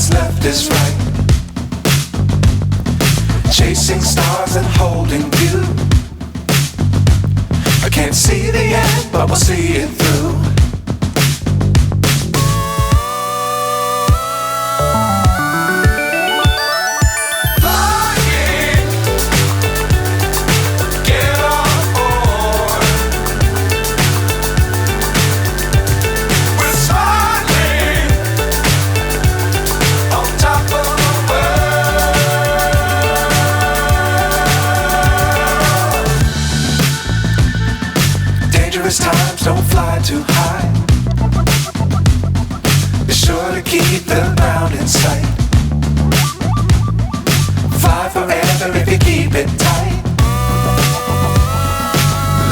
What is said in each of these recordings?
what's left is right. Chasing stars and holding you. I can't see the end, but we'll see it through. Times don't fly too high. Be sure to keep the ground in sight. Fly forever if you keep it tight.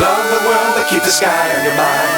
Love the world but keep the sky on your mind.